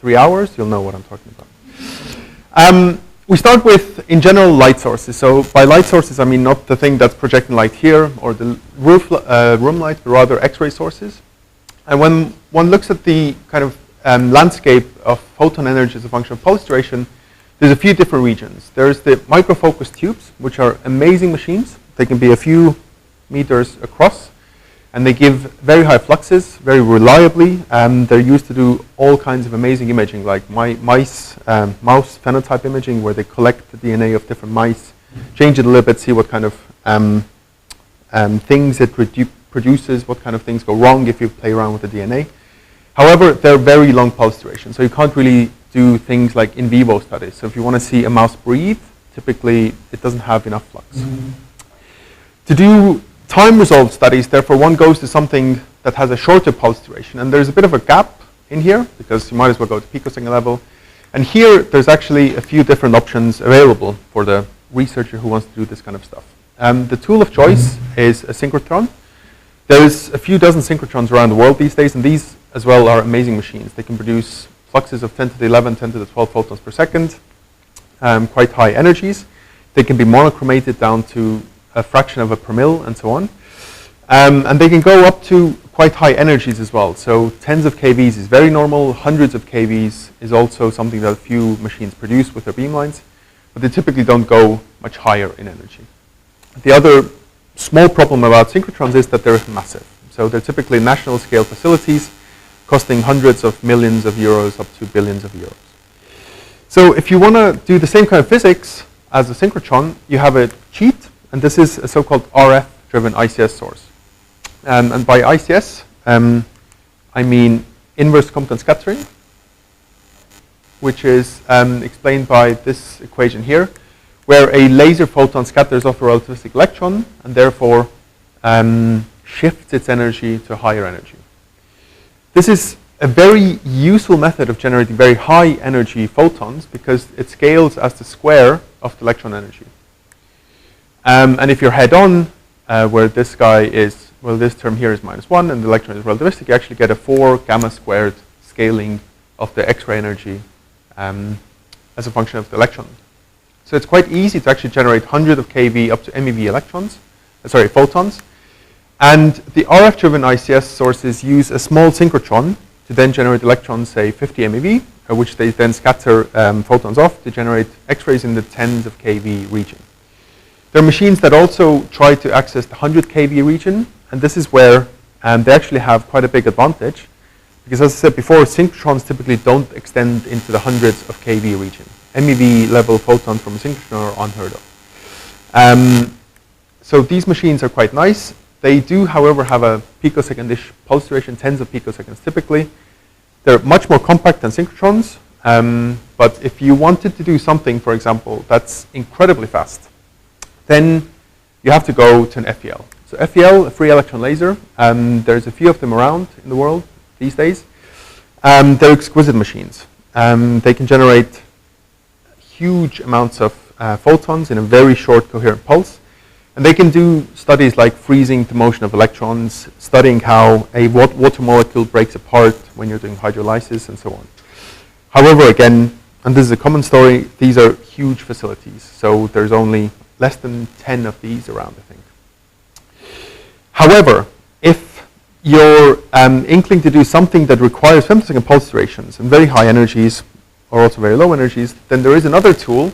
3 hours, you'll know what I'm talking about. We start with, in general, light sources. So by light sources, I mean not the thing that's projecting light here or the room light, but rather X-ray sources. And when one looks at the kind of landscape of photon energy as a function of pulse duration, there's a few different regions. There's the microfocus tubes, which are amazing machines. They can be a few meters across, and they give very high fluxes, very reliably. They're used to do all kinds of amazing imaging, like mouse phenotype imaging, where they collect the DNA of different mice, change it a little bit, see what kind of things it produces, what kind of things go wrong if you play around with the DNA. However, they're very long pulse duration, so you can't really do things like in vivo studies. So if you want to see a mouse breathe, typically it doesn't have enough flux. To do time-resolved studies, therefore, one goes to something that has a shorter pulse duration. And there's a bit of a gap in here, because you might as well go to picosecond level. And here, there's actually a few different options available for the researcher who wants to do this kind of stuff. The tool of choice is a synchrotron. There's a few dozen synchrotrons around the world these days, and these as well are amazing machines. They can produce fluxes of 10 to the 11, 10 to the 12 photons per second, quite high energies. They can be monochromated down to a fraction of a per mil, and so on. And they can go up to quite high energies as well. So tens of kVs is very normal. Hundreds of kVs is also something that a few machines produce with their beamlines, but they typically don't go much higher in energy. The other small problem about synchrotrons is that they're massive. So they're typically national scale facilities costing hundreds of millions of euros up to billions of euros. So if you want to do the same kind of physics as a synchrotron, you have a cheat. And this is a so-called RF-driven ICS source. And by ICS, I mean inverse Compton scattering, which is explained by this equation here, where a laser photon scatters off a relativistic electron and therefore shifts its energy to higher energy. This is a very useful method of generating very high energy photons because it scales as the square of the electron energy. And if you're head-on, where this guy is, well, this term here is -1, and the electron is relativistic, you actually get a 4 gamma squared scaling of the X-ray energy as a function of the electron. So it's quite easy to actually generate hundreds of kV up to MeV photons. And the RF-driven ICS sources use a small synchrotron to then generate electrons, say 50 MeV, which they then scatter photons off to generate X-rays in the tens of kV region. There are machines that also try to access the 100 kV region, and this is where they actually have quite a big advantage, because as I said before, synchrotrons typically don't extend into the hundreds of kV region. MeV level photons from a synchrotron are unheard of. So these machines are quite nice. They do, however, have a picosecond-ish pulse duration, tens of picoseconds typically. They're much more compact than synchrotrons, but if you wanted to do something, for example, that's incredibly fast, then you have to go to an FEL. So FEL, a free electron laser, there's a few of them around in the world these days. They're exquisite machines. They can generate huge amounts of photons in a very short coherent pulse. And they can do studies like freezing the motion of electrons, studying how a water molecule breaks apart when you're doing hydrolysis, and so on. However, again, and this is a common story, these are huge facilities. So there's only less than 10 of these around, I think. However, if you're inkling to do something that requires femtosecond pulse durations and very high energies, or also very low energies, then there is another tool.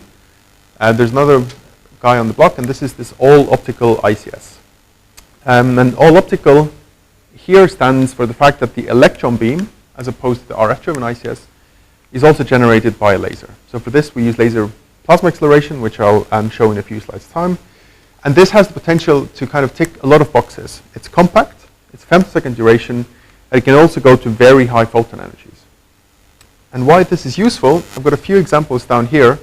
There's another guy on the block, and this is this all-optical ICS. And all-optical here stands for the fact that the electron beam, as opposed to the RF-driven ICS, is also generated by a laser. So for this, we use laser plasma acceleration, which I'll show in a few slides' time. And this has the potential to kind of tick a lot of boxes. It's compact, it's femtosecond duration, and it can also go to very high photon energies. And why this is useful, I've got a few examples down here.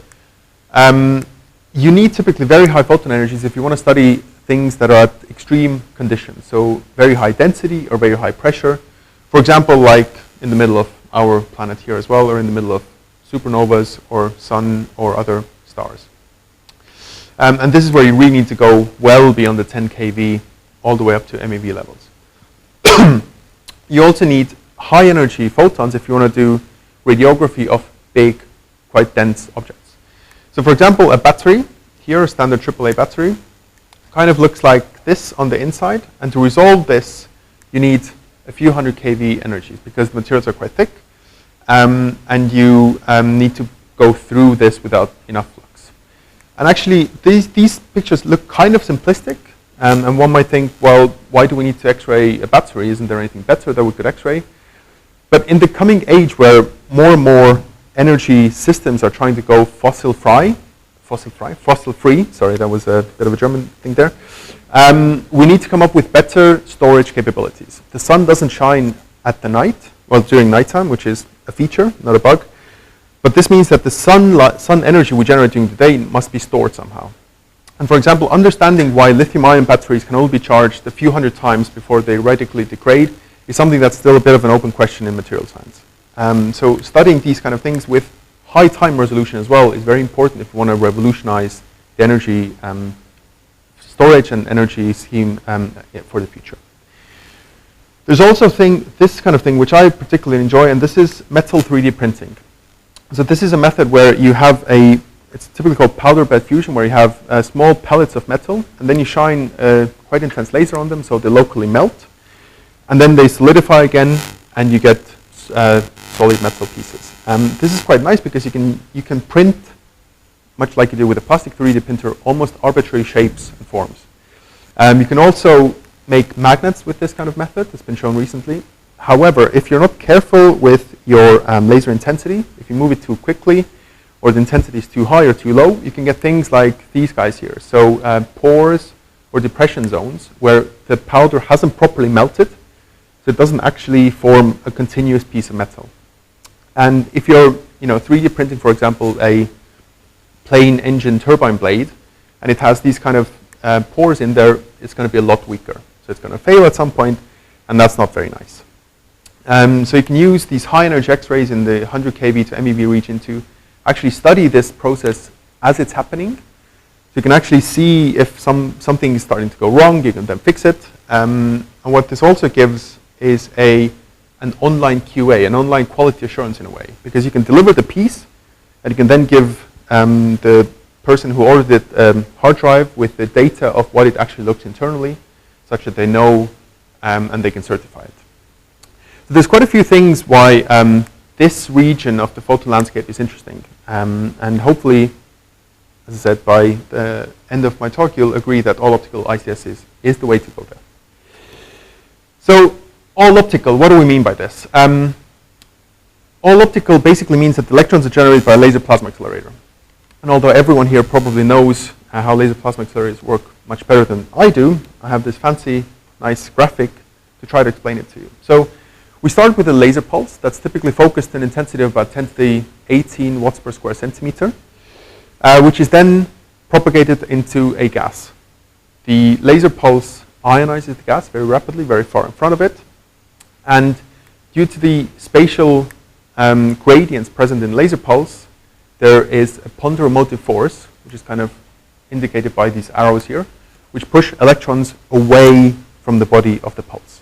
You need typically very high photon energies if you want to study things that are at extreme conditions. So very high density or very high pressure. For example, like in the middle of our planet here as well, or in the middle of supernovas or sun or other stars. And this is where you really need to go well beyond the 10 kV all the way up to MeV levels. You also need high energy photons if you want to do radiography of big, quite dense objects. So for example, a battery, here a standard AAA battery, kind of looks like this on the inside, and to resolve this, you need a few hundred kV energies because the materials are quite thick, and you need to go through this without enough flux. And actually, these pictures look kind of simplistic, and one might think, well, why do we need to X-ray a battery? Isn't there anything better that we could X-ray? But in the coming age where more and more energy systems are trying to go fossil-free, sorry, that was a bit of a German thing there, we need to come up with better storage capabilities. The sun doesn't shine at the night, well, during nighttime, which is a feature, not a bug. But this means that the sun energy we generate during the day must be stored somehow. And for example, understanding why lithium-ion batteries can only be charged a few hundred times before they radically degrade is something that's still a bit of an open question in material science. So studying these kind of things with high time resolution as well is very important if you want to revolutionize the energy storage and energy scheme for the future. There's also this kind of thing which I particularly enjoy, and this is metal 3D printing. So this is a method where you have it's typically called powder bed fusion, where you have small pellets of metal, and then you shine a quite intense laser on them so they locally melt, and then they solidify again, and you get solid metal pieces. This is quite nice because you can print, much like you do with a plastic 3D printer, almost arbitrary shapes and forms. You can also make magnets with this kind of method. It's been shown recently. However, if you're not careful with your laser intensity, if you move it too quickly, or the intensity is too high or too low, you can get things like these guys here. So pores or depression zones where the powder hasn't properly melted, so it doesn't actually form a continuous piece of metal. And if you're 3D printing, for example, a plain engine turbine blade, and it has these kind of pores in there, it's going to be a lot weaker. So it's going to fail at some point, and that's not very nice. So you can use these high energy X-rays in the 100 kV to MeV region to actually study this process as it's happening. So you can actually see if something is starting to go wrong, you can then fix it. And what this also gives is an online QA, an online quality assurance in a way, because you can deliver the piece, and you can then give the person who ordered it a hard drive with the data of what it actually looks internally, such that they know and they can certify it. So there's quite a few things why this region of the photo landscape is interesting. And hopefully, as I said, by the end of my talk, you'll agree that all optical ICS is the way to go there. So all optical, what do we mean by this? All optical basically means that the electrons are generated by a laser plasma accelerator. And although everyone here probably knows how laser plasma accelerators work much better than I do, I have this fancy, nice graphic to try to explain it to you. So we start with a laser pulse that's typically focused in intensity of about 10 to the 18 watts per square centimeter, which is then propagated into a gas. The laser pulse ionizes the gas very rapidly, very far in front of it. And due to the spatial gradients present in laser pulse, there is a ponderomotive force, which is kind of indicated by these arrows here, which push electrons away from the body of the pulse.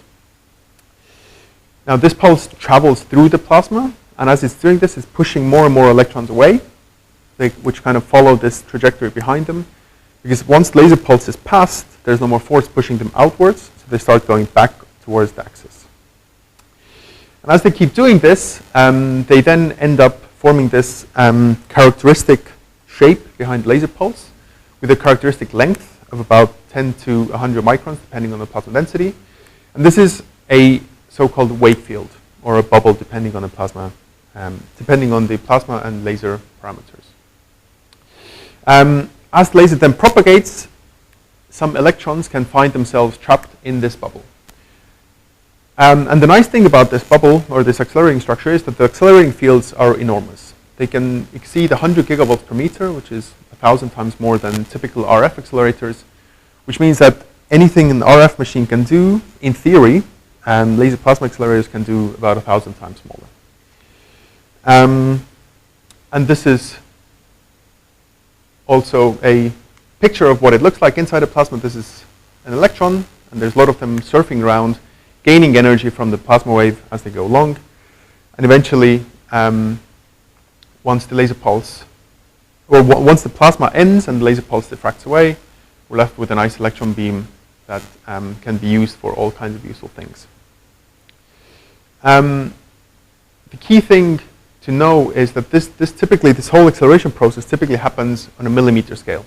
Now this pulse travels through the plasma, and as it's doing this, it's pushing more and more electrons away, which kind of follow this trajectory behind them, because once laser pulse is passed, there's no more force pushing them outwards, so they start going back towards the axis. And as they keep doing this, they then end up forming this characteristic shape behind laser pulse with a characteristic length of about 10 to 100 microns, depending on the plasma density. And this is a so-called wave field, or a bubble, depending on the plasma and laser parameters. As the laser then propagates, some electrons can find themselves trapped in this bubble. And the nice thing about this bubble, or this accelerating structure, is that the accelerating fields are enormous. They can exceed 100 gigavolts per meter, which is 1,000 times more than typical RF accelerators, which means that anything an RF machine can do, in theory, laser plasma accelerators can do about 1,000 times smaller. And this is also a picture of what it looks like inside a plasma. This is an electron, and there's a lot of them surfing around, gaining energy from the plasma wave as they go along. And eventually, once the laser pulse, or once the plasma ends and the laser pulse diffracts away, we're left with a nice electron beam that can be used for all kinds of useful things. The key thing to know is that this whole acceleration process typically happens on a millimeter scale.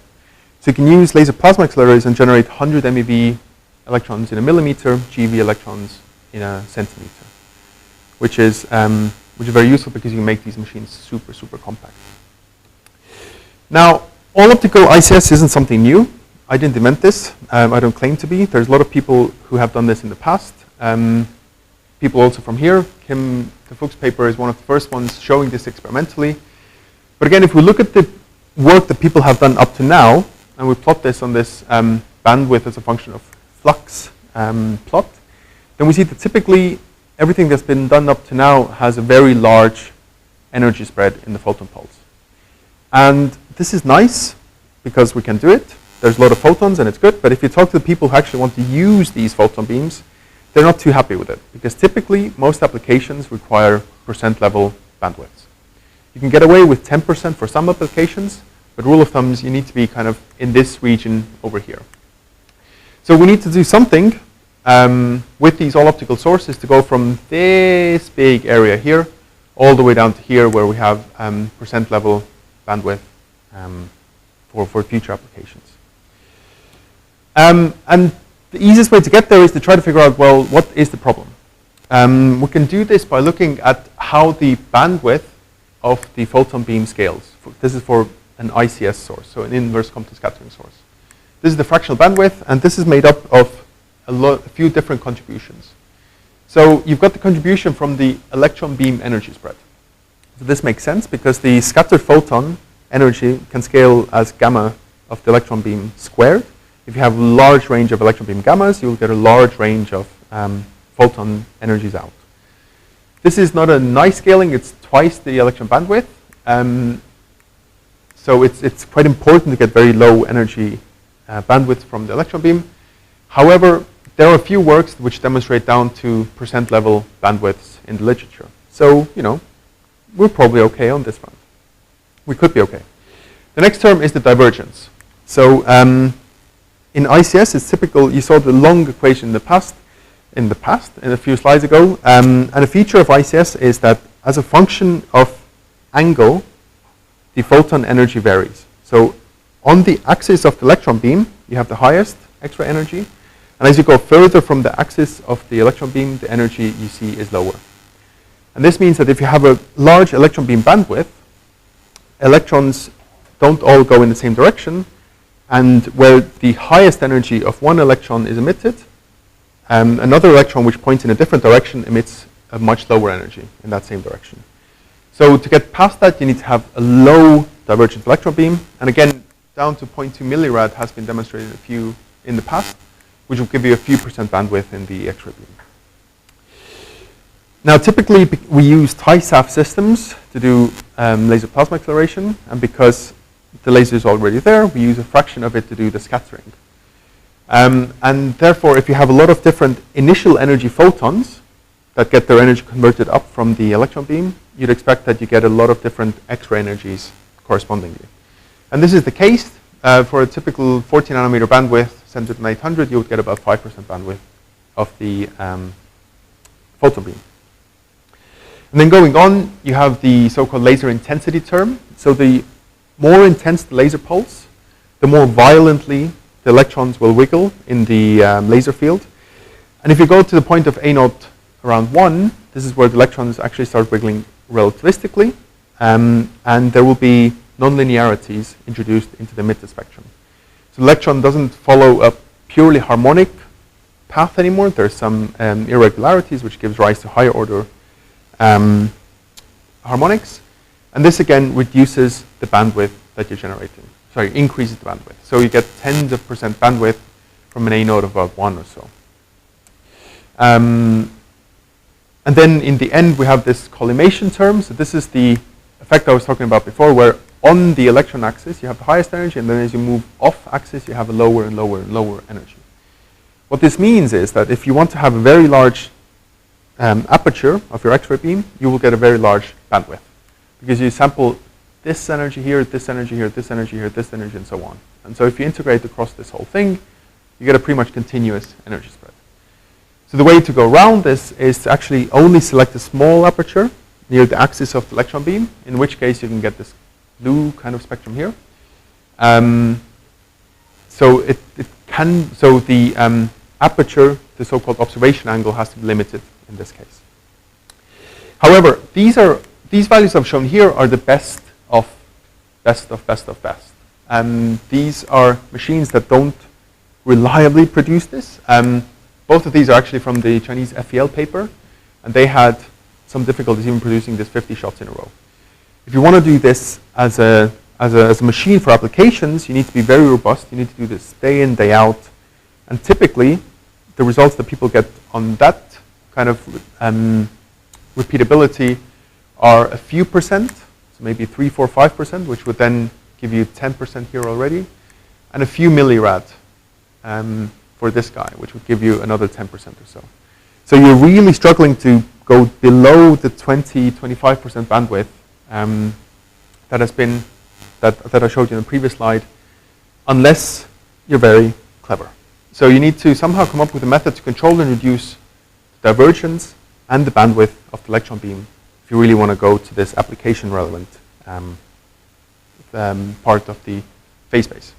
So you can use laser plasma accelerators and generate 100 MeV electrons in a millimeter, GeV electrons in a centimeter, which is very useful because you can make these machines super, super compact. Now, all optical ICS isn't something new. I didn't invent this. I don't claim to be. There's a lot of people who have done this in the past. People also from here. Kim Fuchs paper is one of the first ones showing this experimentally. But again, if we look at the work that people have done up to now, and we plot this on this bandwidth as a function of flux plot, then we see that typically everything that's been done up to now has a very large energy spread in the photon pulse. And this is nice because we can do it. There's a lot of photons and it's good, but if you talk to the people who actually want to use these photon beams, they're not too happy with it because typically most applications require percent level bandwidths. You can get away with 10% for some applications, but rule of thumb is you need to be kind of in this region over here. So we need to do something with these all optical sources to go from this big area here all the way down to here where we have percent level bandwidth for future applications. And the easiest way to get there is to try to figure out, well, what is the problem? We can do this by looking at how the bandwidth of the photon beam scales. This is for an ICS source, so an inverse Compton scattering source. This is the fractional bandwidth, and this is made up of a few different contributions. So you've got the contribution from the electron beam energy spread. So this makes sense because the scattered photon energy can scale as gamma of the electron beam squared. If you have a large range of electron beam gammas, you'll get a large range of photon energies out. This is not a nice scaling, it's twice the electron bandwidth. So it's quite important to get very low energy bandwidth from the electron beam. However, there are a few works which demonstrate down to percent level bandwidths in the literature. So, you know, we're probably okay on this front. We could be okay. The next term is the divergence. So, in ICS, it's typical, you saw the long equation in a few slides ago. And a feature of ICS is that as a function of angle, the photon energy varies. So on the axis of the electron beam, you have the highest X-ray energy. And as you go further from the axis of the electron beam, the energy you see is lower. And this means that if you have a large electron beam bandwidth, electrons don't all go in the same direction. And where the highest energy of one electron is emitted, another electron which points in a different direction emits a much lower energy in that same direction. So to get past that, you need to have a low divergent electron beam. And again, down to 0.2 millirad has been demonstrated in the past, which will give you a few percent bandwidth in the X-ray beam. Now, typically, we use TISAF systems to do laser plasma acceleration. And because the laser is already there, we use a fraction of it to do the scattering. And therefore, if you have a lot of different initial energy photons that get their energy converted up from the electron beam, you'd expect that you get a lot of different X-ray energies correspondingly. And this is the case. For a typical 40 nanometer bandwidth, centered in 800, you would get about 5% bandwidth of the photon beam. And then going on, you have the so-called laser intensity term. So the more intense the laser pulse, the more violently the electrons will wiggle in the laser field. And if you go to the point of A0 around 1, this is where the electrons actually start wiggling relativistically, and there will be nonlinearities introduced into the emitted spectrum. So the electron doesn't follow a purely harmonic path anymore. There's some irregularities which gives rise to higher order harmonics. And this again reduces the bandwidth that you're generating. Sorry, increases the bandwidth. So you get tens of percent bandwidth from an A0 of about 1 or so. And then in the end, we have this collimation term. So this is the effect I was talking about before, where on the electron axis, you have the highest energy, and then as you move off axis, you have a lower and lower and lower energy. What this means is that if you want to have a very large aperture of your X-ray beam, you will get a very large bandwidth, because you sample this energy here, this energy here, this energy here, this energy, and so on. And so if you integrate across this whole thing, you get a pretty much continuous energy spread. So the way to go around this is to actually only select a small aperture near the axis of the electron beam, in which case you can get this blue kind of spectrum here. So the aperture, the so-called observation angle, has to be limited in this case. However, these values I've shown here are the best of best. These are machines that don't reliably produce this. Both of these are actually from the Chinese FEL paper, and they had some difficulties even producing this 50 shots in a row. If you want to do this as a machine for applications, you need to be very robust. You need to do this day in, day out. And typically, the results that people get on that kind of repeatability are a few percent, so maybe 3, 4, 5%, which would then give you 10% here already, and a few millirad for this guy, which would give you another 10% or so. So you're really struggling to go below the 20, 25% bandwidth that I showed you in the previous slide, unless you're very clever. So you need to somehow come up with a method to control and reduce the divergence and the bandwidth of the electron beam if you really want to go to this application relevant part of the phase space.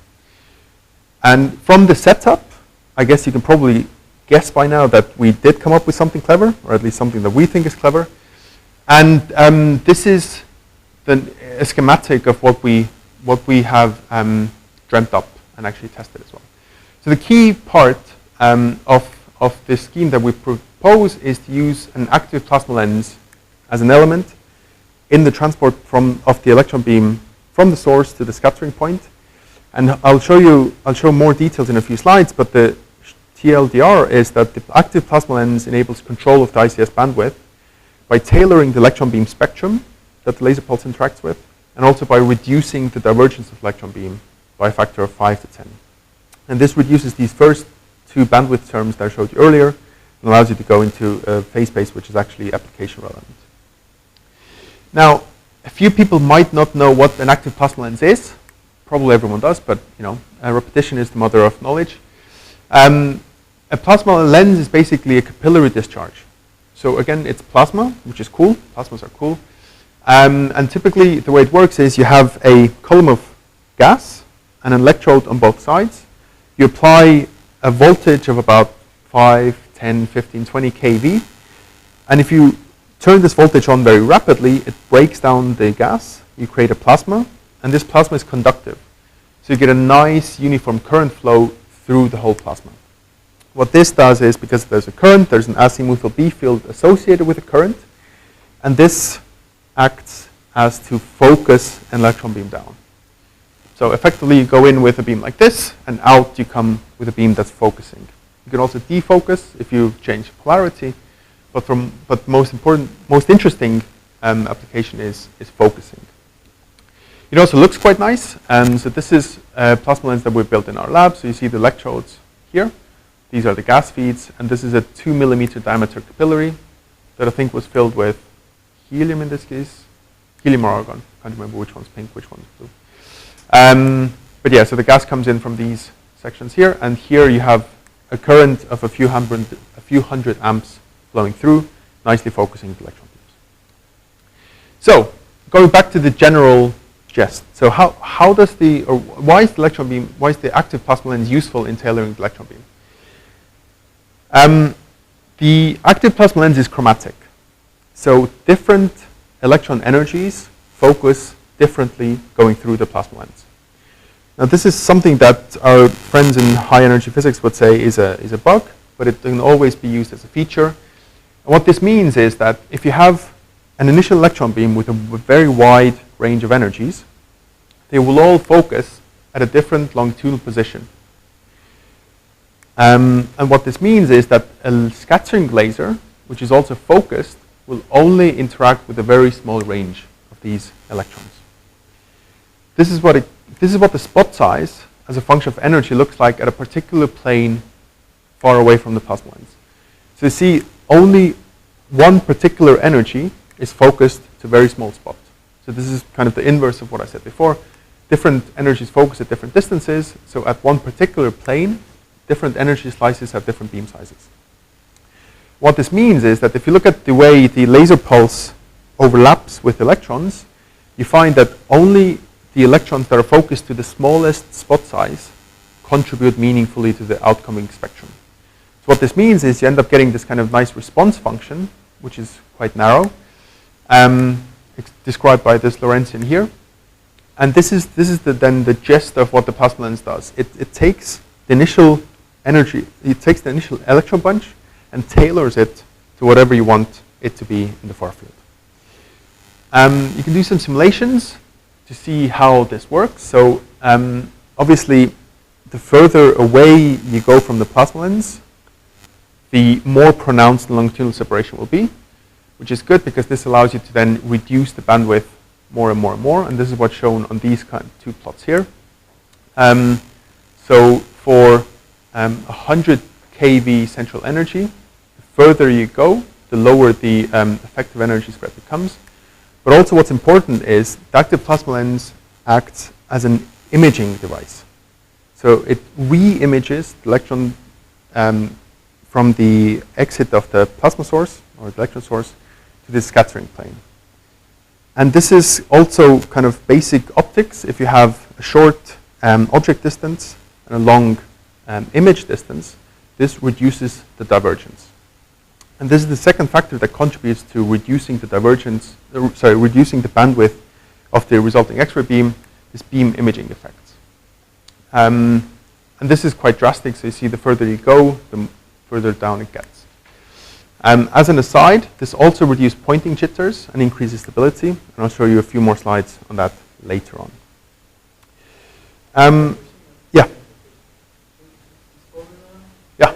And from the setup, I guess you can probably guess by now that we did come up with something clever, or at least something that we think is clever. And this is a schematic of what we have dreamt up and actually tested as well. So the key part of this scheme that we propose is to use an active plasma lens as an element in the transport of the electron beam from the source to the scattering point. And I'll show more details in a few slides, but the TLDR is that the active plasma lens enables control of the ICS bandwidth by tailoring the electron beam spectrum that the laser pulse interacts with, and also by reducing the divergence of the electron beam by a factor of 5 to 10. And this reduces these first two bandwidth terms that I showed you earlier, and allows you to go into a phase space which is actually application relevant. Now, a few people might not know what an active plasma lens is. Probably everyone does, but repetition is the mother of knowledge. A plasma lens is basically a capillary discharge. So again, it's plasma, which is cool. Plasmas are cool. And typically, the way it works is you have a column of gas and an electrode on both sides. You apply a voltage of about 5, 10, 15, 20 kV. And if you turn this voltage on very rapidly, it breaks down the gas. You create a plasma, and this plasma is conductive. So you get a nice uniform current flow through the whole plasma. What this does is, because there's a current, there's an azimuthal B field associated with the current, and this acts as to focus an electron beam down. So effectively, you go in with a beam like this, and out you come with a beam that's focusing. You can also defocus if you change polarity, but most interesting application is focusing. It also looks quite nice, and so this is a plasma lens that we built in our lab. So you see the electrodes here. These are the gas feeds, and this is a 2 millimeter diameter capillary that I think was filled with helium in this case. Helium or argon. Can't remember which one's pink, which one's blue. But yeah, so the gas comes in from these sections here, and here you have a current of a few hundred amps flowing through, nicely focusing the electron beams. So going back to the general gist. So why is the active plasma lens useful in tailoring the electron beam? The active plasma lens is chromatic. So different electron energies focus differently going through the plasma lens. Now this is something that our friends in high energy physics would say is a bug, but it can always be used as a feature. And what this means is that if you have an initial electron beam with a very wide range of energies, they will all focus at a different longitudinal position. And what this means is that a scattering laser, which is also focused, will only interact with a very small range of these electrons. This is what the spot size as a function of energy looks like at a particular plane far away from the plasma lens. So you see only one particular energy is focused to a very small spot. So this is kind of the inverse of what I said before. Different energies focus at different distances. So at one particular plane, different energy slices have different beam sizes. What this means is that if you look at the way the laser pulse overlaps with electrons, you find that only the electrons that are focused to the smallest spot size contribute meaningfully to the outcoming spectrum. So what this means is you end up getting this kind of nice response function, which is quite narrow, described by this Lorentzian here. And this is then the gist of what the plasma lens does. It takes the initial energy, it takes the initial electron bunch and tailors it to whatever you want it to be in the far field. You can do some simulations to see how this works. So obviously, the further away you go from the plasma lens, the more pronounced the longitudinal separation will be, which is good because this allows you to then reduce the bandwidth more and more and more, and this is what's shown on these two plots here. So for 100 kV central energy, the further you go, the lower the effective energy spread becomes. But also what's important is the active plasma lens acts as an imaging device. So it re-images the electron from the exit of the plasma source, or the electron source, to this scattering plane. And this is also kind of basic optics. If you have a short object distance and a long image distance, this reduces the divergence. And this is the second factor that contributes to reducing the divergence, reducing the bandwidth of the resulting X-ray beam, is beam imaging effects. And this is quite drastic, so you see the further you go, the further down it gets. As an aside, this also reduces pointing jitters and increases stability, and I'll show you a few more slides on that later on. Yeah. Yeah.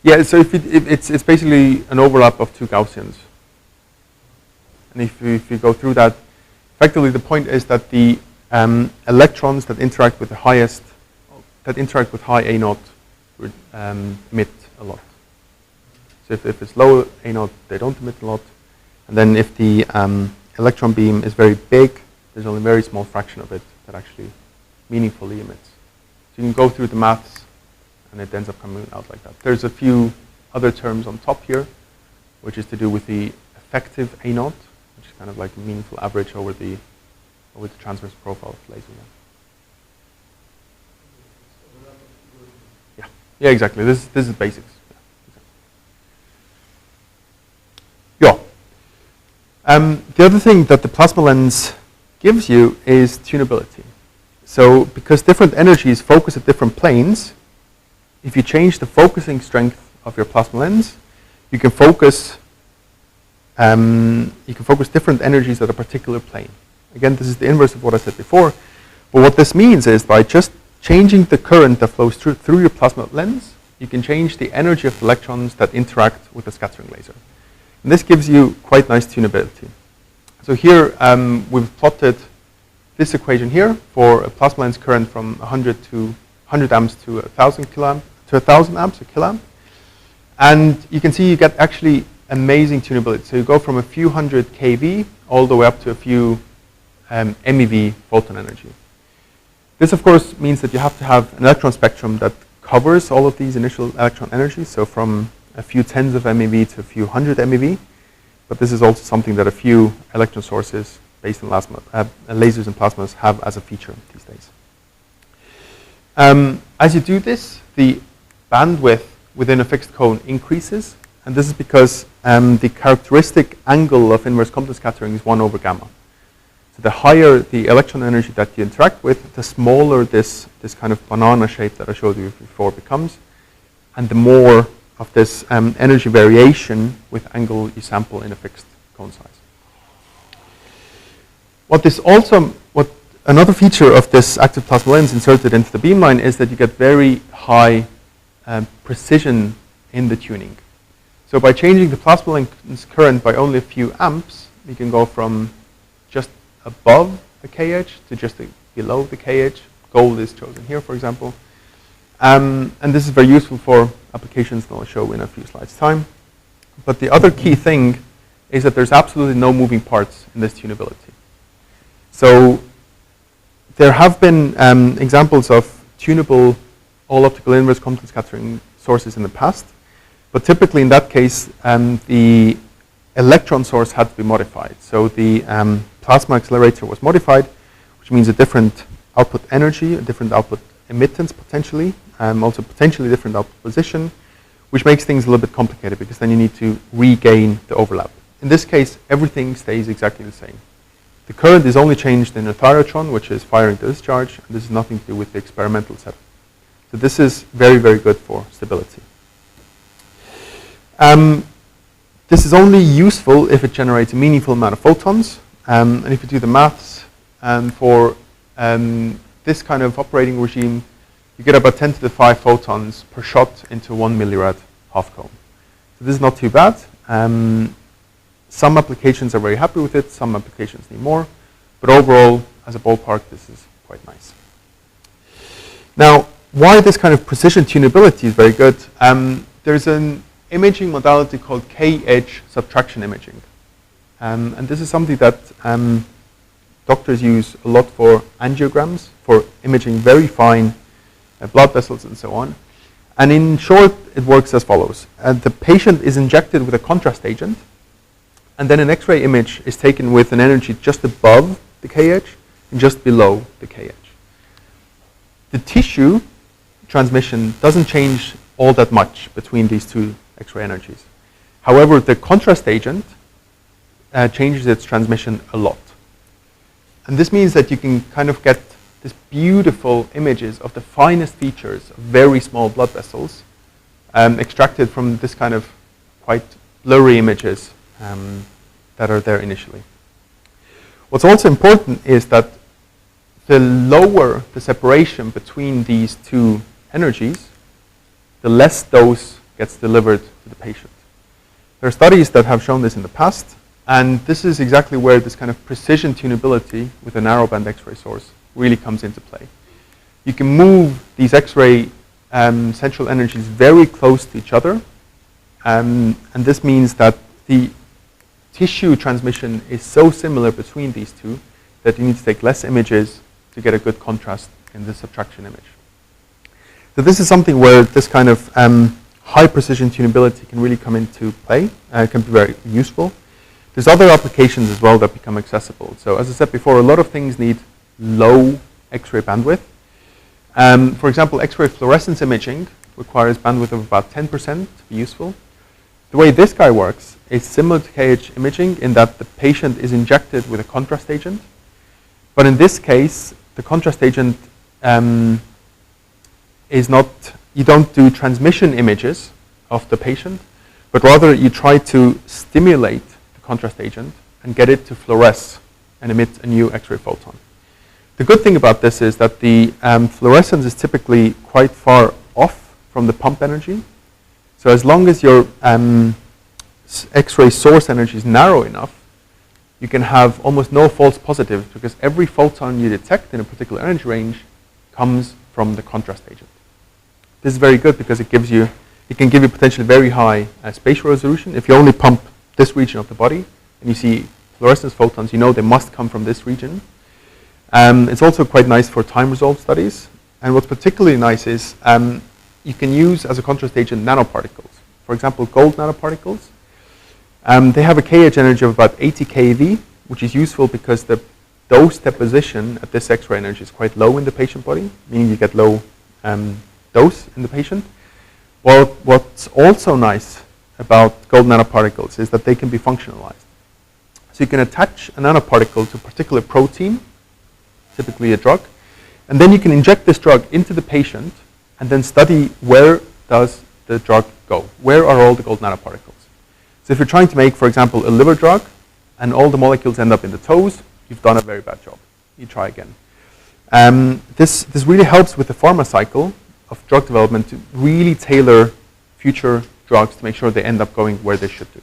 Yeah, so if it's basically an overlap of two Gaussians. And if you go through that, effectively the point is that the electrons that interact with the highest, that interact with high A naught emit a lot. So if it's low A naught, they don't emit a lot. And then if the electron beam is very big, there's only a very small fraction of it that actually meaningfully emits. So you can go through the maths, and it ends up coming out like that. There's a few other terms on top here, which is to do with the effective A naught, which is kind of like a meaningful average over the transverse profile of the laser. Yeah, exactly. This is basics. Yeah. The other thing that the plasma lens gives you is tunability. So because different energies focus at different planes, if you change the focusing strength of your plasma lens, you can focus different energies at a particular plane. Again, this is the inverse of what I said before. But what this means is by just changing the current that flows through your plasma lens, you can change the energy of the electrons that interact with the scattering laser. And this gives you quite nice tunability. So here we've plotted this equation here for a plasma lens current from 100 amps to 1,000 amps a kiloamp. And you can see you get actually amazing tunability. So you go from a few hundred kV all the way up to a few MeV photon energy. This, of course, means that you have to have an electron spectrum that covers all of these initial electron energies, so from a few tens of MeV to a few hundred MeV. But this is also something that a few electron sources based on lasers and plasmas have as a feature these days. As you do this, the bandwidth within a fixed cone increases, and this is because the characteristic angle of inverse Compton scattering is 1 over gamma. So the higher the electron energy that you interact with, the smaller this kind of banana shape that I showed you before becomes, and the more of this energy variation with angle you sample in a fixed cone size. Another feature of this active plasma lens inserted into the beamline is that you get very high precision in the tuning. So by changing the plasma lens current by only a few amps, you can go from just above the kH to just below the kH. Gold is chosen here, for example. And this is very useful for applications that I'll show in a few slides' time. But the other key thing is that there's absolutely no moving parts in this tunability. So there have been examples of tunable all-optical inverse Compton scattering sources in the past. But typically in that case, the electron source had to be modified. So the plasma accelerator was modified, which means a different output energy, a different output emittance potentially, also potentially different output position, which makes things a little bit complicated because then you need to regain the overlap. In this case, everything stays exactly the same. The current is only changed in a thyratron, which is firing the discharge, and this has nothing to do with the experimental setup. So this is very, very good for stability. This is only useful if it generates a meaningful amount of photons. And if you do the maths for this kind of operating regime, you get about 10 to the 5 photons per shot into 1 millirad half cone. So this is not too bad. Some applications are very happy with it, some applications need more. But overall, as a ballpark, this is quite nice. Now, why this kind of precision tunability is very good, there's an imaging modality called K-edge subtraction imaging. And this is something that doctors use a lot for angiograms, for imaging very fine blood vessels and so on. And in short, it works as follows. The patient is injected with a contrast agent, and then an X-ray image is taken with an energy just above the K-edge and just below the K-edge. The tissue transmission doesn't change all that much between these two X-ray energies. However, the contrast agent changes its transmission a lot. And this means that you can kind of get this beautiful images of the finest features of very small blood vessels extracted from this kind of quite blurry images that are there initially. What's also important is that the lower the separation between these two energies, the less dose gets delivered to the patient. There are studies that have shown this in the past, and this is exactly where this kind of precision tunability with a narrowband X-ray source really comes into play. You can move these X-ray central energies very close to each other, and this means that the tissue transmission is so similar between these two that you need to take less images to get a good contrast in the subtraction image. So this is something where this kind of high precision tunability can really come into play, can be very useful. There's other applications as well that become accessible. So as I said before, a lot of things need low X-ray bandwidth. For example, X-ray fluorescence imaging requires bandwidth of about 10% to be useful. The way this guy works is similar to K-edge imaging in that the patient is injected with a contrast agent. But in this case, the contrast agent is not, you don't do transmission images of the patient, but rather you try to stimulate the contrast agent and get it to fluoresce and emit a new X-ray photon. The good thing about this is that the fluorescence is typically quite far off from the pump energy. So as long as your X-ray source energy is narrow enough, you can have almost no false positives because every photon you detect in a particular energy range comes from the contrast agent. This is very good because it gives you, it can give you potentially very high spatial resolution. If you only pump this region of the body and you see fluorescence photons, you know they must come from this region. It's also quite nice for time resolved studies. And what's particularly nice is you can use as a contrast agent nanoparticles. For example, gold nanoparticles. They have a K-edge energy of about 80 keV, which is useful because the dose deposition at this X-ray energy is quite low in the patient body, meaning you get low dose in the patient. Well, what's also nice about gold nanoparticles is that they can be functionalized. So you can attach a nanoparticle to a particular protein, typically a drug, and then you can inject this drug into the patient and then study where does the drug go? Where are all the gold nanoparticles? So if you're trying to make, for example, a liver drug and all the molecules end up in the toes, you've done a very bad job. You try again. This really helps with the pharma cycle of drug development to really tailor future drugs to make sure they end up going where they should do.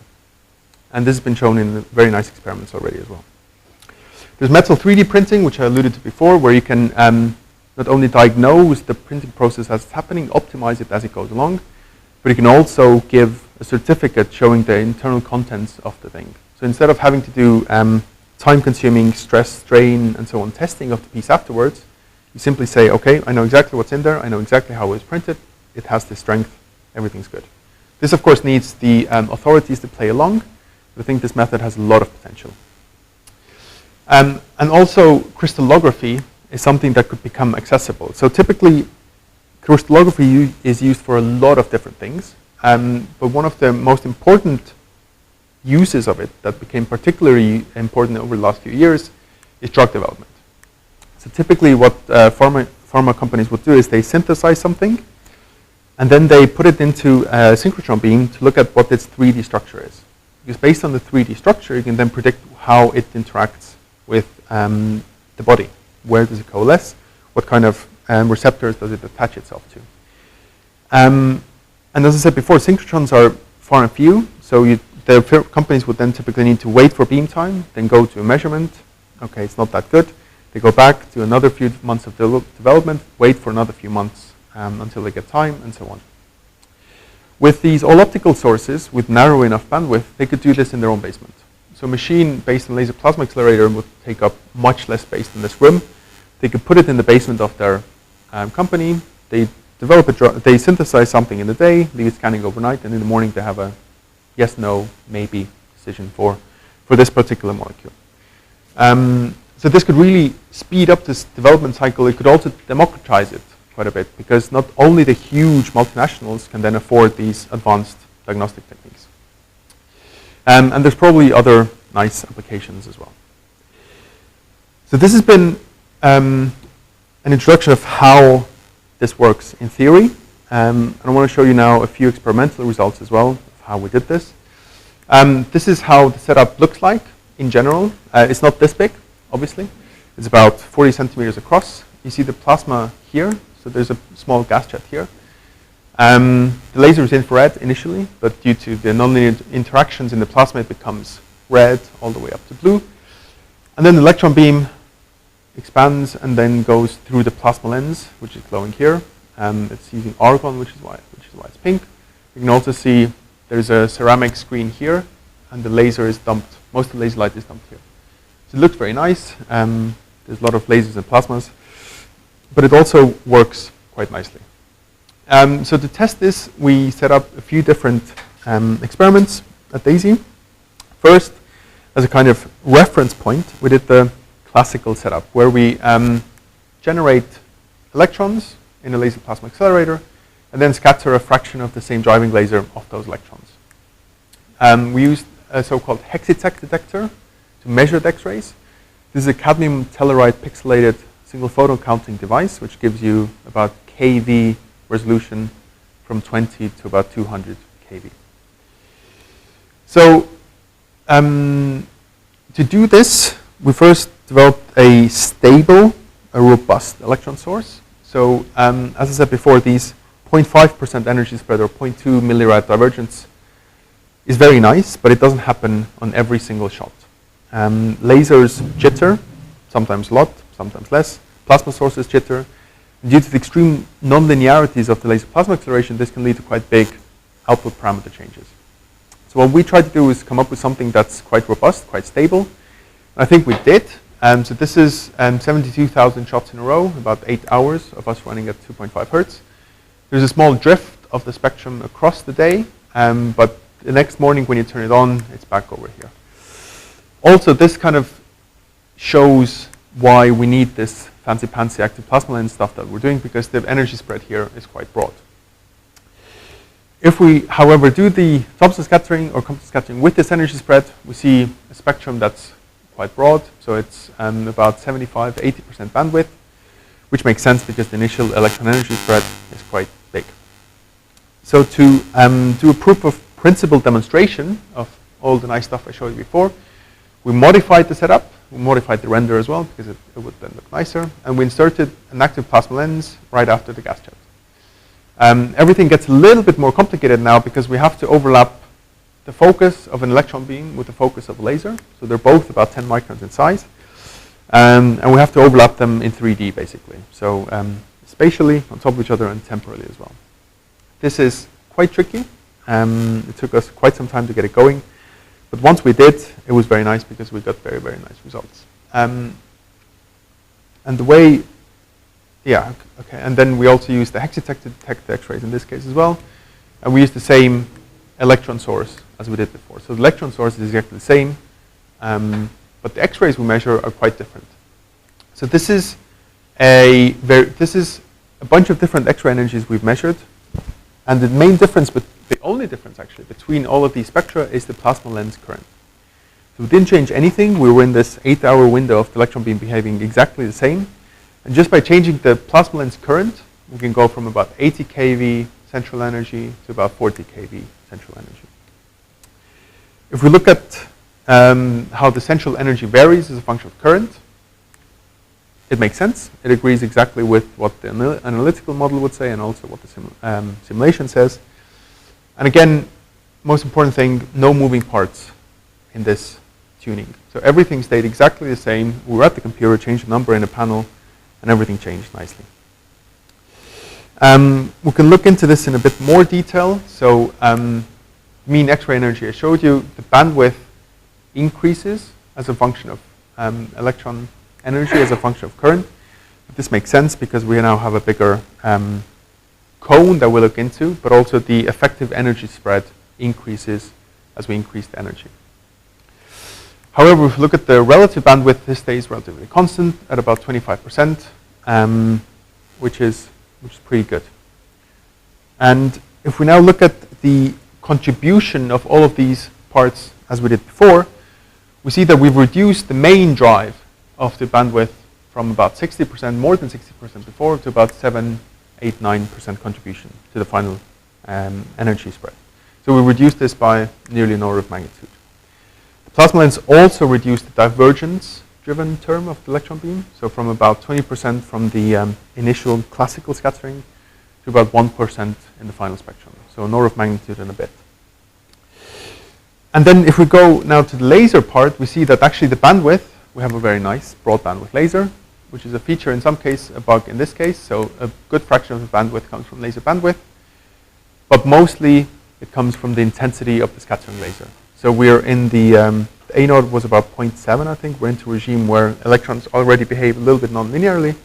And this has been shown in very nice experiments already as well. There's metal 3D printing, which I alluded to before, where you can not only diagnose the printing process as it's happening, optimize it as it goes along, but it can also give a certificate showing the internal contents of the thing. So instead of having to do time-consuming stress, strain, and so on testing of the piece afterwards, you simply say, okay, I know exactly what's in there, I know exactly how it was printed, it has the strength, everything's good. This, of course, needs the authorities to play along, but I think this method has a lot of potential. And also, crystallography is something that could become accessible. So typically, crystallography is used for a lot of different things, but one of the most important uses of it that became particularly important over the last few years is drug development. So typically what pharma companies would do is they synthesize something, and then they put it into a synchrotron beam to look at what its 3D structure is. Because based on the 3D structure, you can then predict how it interacts with the body. Where does it coalesce? What kind of receptors does it attach itself to? And as I said before, synchrotrons are far and few, so the companies would then typically need to wait for beam time, then go to a measurement. Okay, it's not that good. They go back to another few months of development, wait for another few months until they get time, and so on. With these all-optical sources, with narrow enough bandwidth, they could do this in their own basement. So a machine based on laser plasma accelerator would take up much less space than this room. They could put it in the basement of their company. They develop they synthesize something in the day, leave it scanning overnight, and in the morning they have a yes, no, maybe decision for this particular molecule. So this could really speed up this development cycle. It could also democratize it quite a bit, because not only the huge multinationals can then afford these advanced diagnostic techniques. And there's probably other nice applications as well. So this has been an introduction of how this works in theory. And I want to show you now a few experimental results as well of how we did this. This is how the setup looks like in general. It's not this big, obviously. It's about 40 centimeters across. You see the plasma here. So there's a small gas jet here. The laser is infrared initially, but due to the nonlinear interactions in the plasma, it becomes red all the way up to blue. And then the electron beam expands and then goes through the plasma lens, which is glowing here. It's using argon, which is why it's pink. You can also see there's a ceramic screen here, and the laser is dumped. Most of the laser light is dumped here. So it looks very nice. There's a lot of lasers and plasmas, but it also works quite nicely. So to test this, we set up a few different experiments at DAISY. First, as a kind of reference point, we did the classical setup, where we generate electrons in a laser plasma accelerator, and then scatter a fraction of the same driving laser of those electrons. We used a so-called Hexitech detector to measure the X-rays. This is a cadmium telluride pixelated single photon counting device, which gives you about kV resolution from 20 to about 200 kV. So to do this, we first developed a stable, a robust electron source. So as I said before, these 0.5% energy spread or 0.2 millirad divergence is very nice, but it doesn't happen on every single shot. Lasers jitter, sometimes a lot, sometimes less. Plasma sources jitter. Due to the extreme non-linearities of the laser plasma acceleration, this can lead to quite big output parameter changes. So what we tried to do is come up with something that's quite robust, quite stable. And I think we did. So this is 72,000 shots in a row, about 8 hours of us running at 2.5 hertz. There's a small drift of the spectrum across the day, but the next morning when you turn it on, it's back over here. Also, this kind of shows why we need this fancy-pantsy active plasma lens stuff that we're doing, because the energy spread here is quite broad. If we, however, do the Thompson scattering or Compton scattering with this energy spread, we see a spectrum that's quite broad. So it's about 75, 80% bandwidth, which makes sense because the initial electron energy spread is quite big. So to do a proof of principle demonstration of all the nice stuff I showed you before, we modified the setup. We modified the render as well, because it would then look nicer. And we inserted an active plasma lens right after the gas jet. Everything gets a little bit more complicated now, because we have to overlap the focus of an electron beam with the focus of a laser. So they're both about 10 microns in size. And we have to overlap them in 3D, basically. So spatially on top of each other and temporally as well. This is quite tricky. It took us quite some time to get it going. But once we did, it was very nice because we got very, very nice results. And the way, yeah, okay. And then we also use the hex detector to detect the X-rays in this case as well. And we use the same electron source as we did before. So the electron source is exactly the same, but the X-rays we measure are quite different. So this is a bunch of different X-ray energies we've measured, and the main difference, but the only difference actually between all of these spectra is the plasma lens current. So we didn't change anything. We were in this 8-hour window of the electron beam behaving exactly the same, and just by changing the plasma lens current, we can go from about 80 kV central energy to about 40 kV central energy. If we look at how the central energy varies as a function of current, it makes sense. It agrees exactly with what the analytical model would say and also what the simulation says. And again, most important thing, no moving parts in this tuning. So everything stayed exactly the same. We were at the computer, changed the number in the panel, and everything changed nicely. We can look into this in a bit more detail. So mean X-ray energy, I showed you the bandwidth increases as a function of electron energy as a function of current. But this makes sense because we now have a bigger cone that we'll look into, but also the effective energy spread increases as we increase the energy. However, if we look at the relative bandwidth, this stays relatively constant at about 25%, which is pretty good. And if we now look at the contribution of all of these parts as we did before, we see that we've reduced the main drive of the bandwidth from about 60%, more than 60% before, to about 7, 8, 9% contribution to the final energy spread. So we reduced this by nearly an order of magnitude. The plasma lens also reduced the divergence-driven term of the electron beam, so from about 20% from the initial classical scattering to about 1% in the final spectrum. So an order of magnitude and a bit. And then if we go now to the laser part, we see that actually the bandwidth, we have a very nice broad bandwidth laser, which is a feature in some case, a bug in this case. So a good fraction of the bandwidth comes from laser bandwidth, but mostly it comes from the intensity of the scattering laser. So we're in the A naught was about 0.7, I think. We're into a regime where electrons already behave a little bit non-linearly.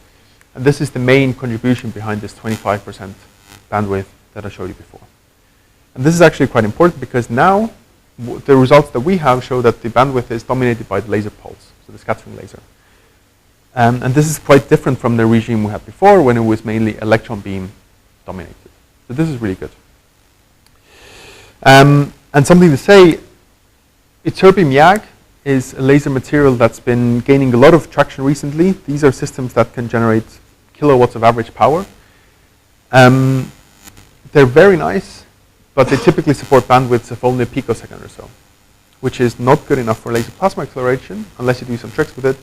And this is the main contribution behind this 25% bandwidth that I showed you before. And this is actually quite important because now the results that we have show that the bandwidth is dominated by the laser pulse, so the scattering laser. And this is quite different from the regime we had before when it was mainly electron beam dominated. So this is really good. And something to say, ytterbium YAG is a laser material that's been gaining a lot of traction recently. These are systems that can generate kilowatts of average power. They're very nice, but they typically support bandwidths of only a picosecond or so, which is not good enough for laser plasma acceleration unless you do some tricks with it,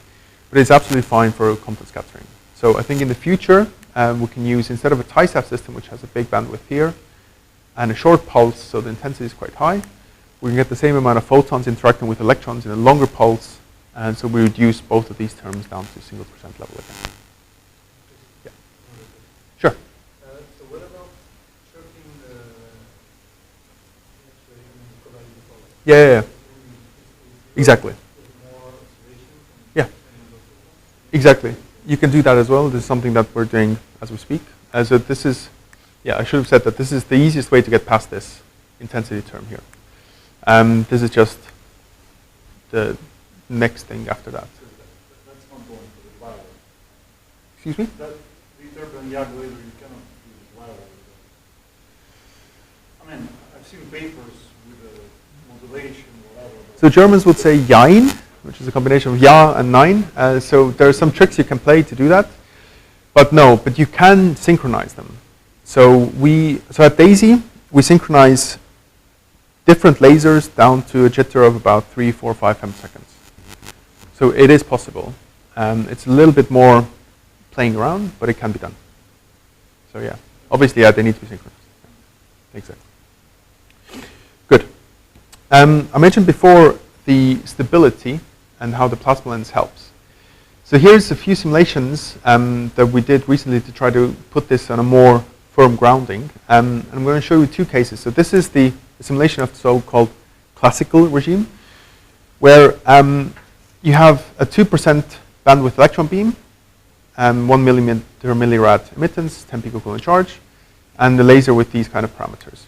but it's absolutely fine for Compton scattering. So I think in the future, we can use, instead of a TISAF system, which has a big bandwidth here, and a short pulse, so the intensity is quite high, we can get the same amount of photons interacting with electrons in a longer pulse, and so we reduce both of these terms down to single percent level again. Yeah. Sure. So what about checking the X-ray and providing the pulse? Yeah. Exactly. Yeah. Exactly. You can do that as well. This is something that we're doing as we speak. So this is, yeah, I should have said that this is the easiest way to get past this intensity term here. This is just the next thing after that. That's not going for the wireless. Excuse me? That ytterbium YAG laser, you cannot use wireless. I mean, I've seen papers with the modulation, whatever. So Germans would say Jein, which is a combination of Ja and Nein. So there are some tricks you can play to do that. But no, but you can synchronize them. So at DAISY, we synchronize different lasers down to a jitter of about 3, 4, 5 femtoseconds. So it is possible. It's a little bit more playing around, but it can be done. So yeah, obviously, yeah, they need to be synchronized. Yeah. Exactly. Good. I mentioned before the stability and how the plasma lens helps. So here's a few simulations that we did recently to try to put this on a more firm grounding. And I'm going to show you two cases. So this is the simulation of the so-called classical regime, where you have a 2% bandwidth electron beam, 1 millimeter millirad emittance, 10 picocoulomb charge, and the laser with these kind of parameters.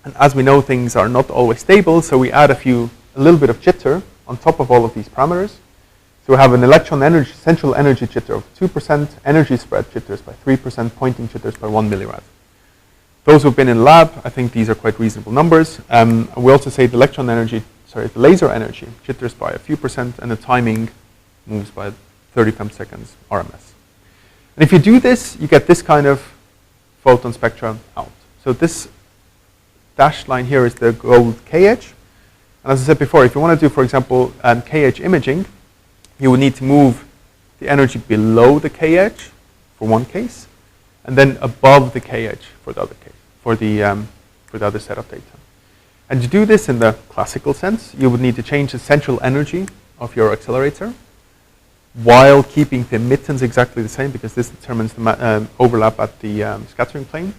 And as we know, things are not always stable, so we add a little bit of jitter on top of all of these parameters. So we have an electron energy, central energy jitter of 2%, energy spread jitters by 3%, pointing jitters by 1 millirad. Those who've been in lab, I think these are quite reasonable numbers. We also say the the laser energy jitters by a few percent, and the timing moves by 30 femseconds RMS. And if you do this, you get this kind of photon spectra out. So this dashed line here is the gold K-edge. And as I said before, if you want to do, for example, K-edge imaging, you would need to move the energy below the K-edge for one case, and then above the K-edge for the other case, for the other set of data. And to do this in the classical sense, you would need to change the central energy of your accelerator while keeping the emittance exactly the same, because this determines the overlap at the scattering plane.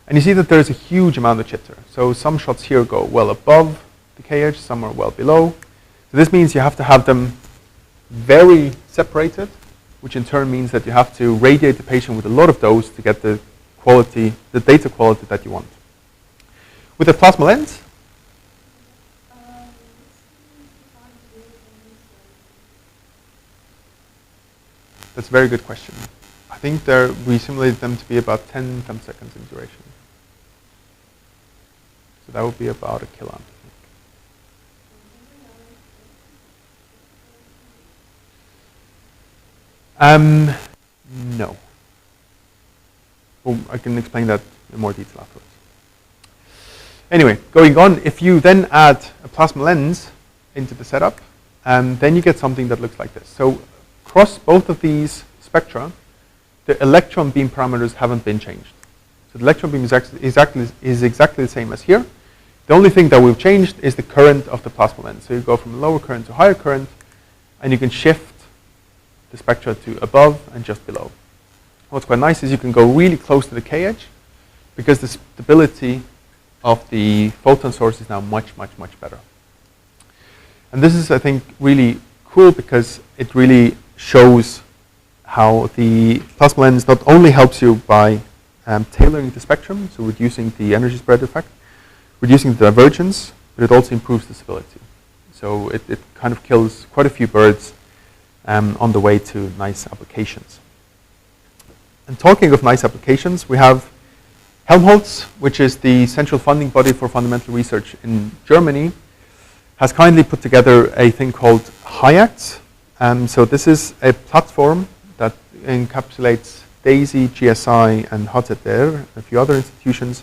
And you see that there's a huge amount of jitter. So some shots here go well above the K-edge, some are well below. So this means you have to have them very separated, which in turn means that you have to radiate the patient with a lot of dose to get the quality, the data quality that you want. With a plasma lens, that's a very good question. I think we simulated them to be about 10 femseconds in duration. So that would be about a kiloamp. No. Well, I can explain that in more detail afterwards. Anyway, going on, if you then add a plasma lens into the setup, then you get something that looks like this. So across both of these spectra, the electron beam parameters haven't been changed. So the electron beam is exactly the same as here. The only thing that we've changed is the current of the plasma lens. So you go from lower current to higher current, and you can shift the spectra to above and just below. What's quite nice is you can go really close to the K-edge, because the stability of the photon source is now much, much, much better. And this is, I think, really cool, because it really shows how the plasma lens not only helps you by tailoring the spectrum, so reducing the energy spread effect, reducing the divergence, but it also improves the stability. So it kind of kills quite a few birds on the way to nice applications. And talking of nice applications, we have Helmholtz, which is the central funding body for fundamental research in Germany, has kindly put together a thing called HIACS. So this is a platform that encapsulates DAISY, GSI, and HZR, a few other institutions,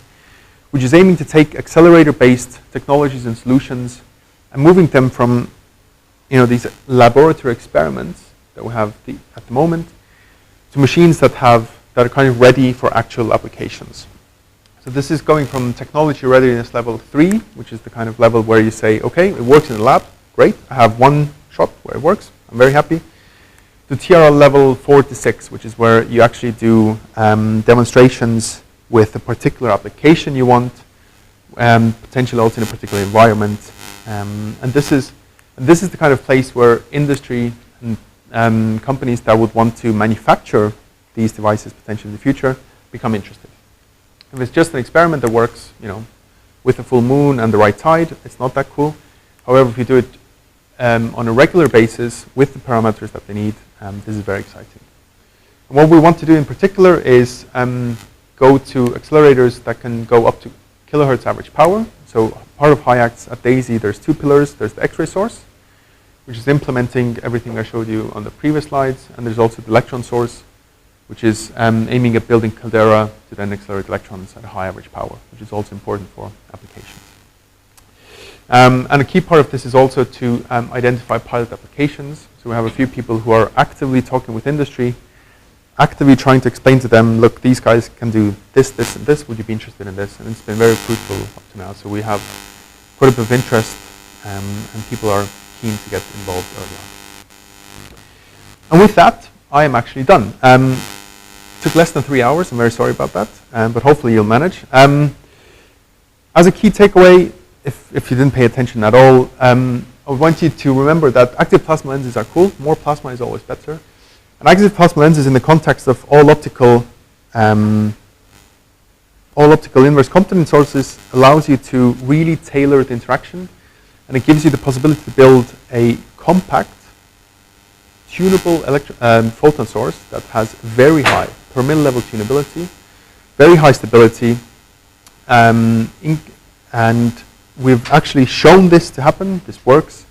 which is aiming to take accelerator-based technologies and solutions and moving them from these laboratory experiments that we have at the moment to machines that are kind of ready for actual applications. So this is going from technology readiness level 3, which is the kind of level where you say, okay, it works in the lab, great, I have one shot where it works, I'm very happy, to TRL level 4 to 6, which is where you actually do demonstrations with a particular application you want, potentially also in a particular environment. And this is the kind of place where industry and companies that would want to manufacture these devices potentially in the future become interested. If it's just an experiment that works, with a full moon and the right tide, it's not that cool. However, if you do it on a regular basis with the parameters that they need, this is very exciting. And what we want to do in particular is go to accelerators that can go up to kilohertz average power. So part of HIACS at DAISY, there's two pillars. There's the X-ray source, which is implementing everything I showed you on the previous slides. And there's also the electron source, which is aiming at building caldera to then accelerate electrons at a high average power, which is also important for applications. And a key part of this is also to identify pilot applications. So we have a few people who are actively talking with industry, actively trying to explain to them, look, these guys can do this, this, and this. Would you be interested in this? And it's been very fruitful up to now. So we have quite a bit of interest, and people are keen to get involved early on. And with that, I am actually done. Took less than 3 hours. I'm very sorry about that, but hopefully you'll manage. As a key takeaway, if you didn't pay attention at all, I would want you to remember that active plasma lenses are cool. More plasma is always better. And active plasma lenses, in the context of all optical inverse Compton sources, allows you to really tailor the interaction, and it gives you the possibility to build a compact, tunable photon source that has very high per mil-level tunability, very high stability, and we've actually shown this to happen. This works,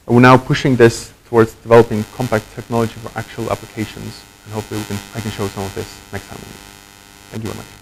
and we're now pushing this towards developing compact technology for actual applications, and hopefully I can show some of this next time we meet. Thank you very much.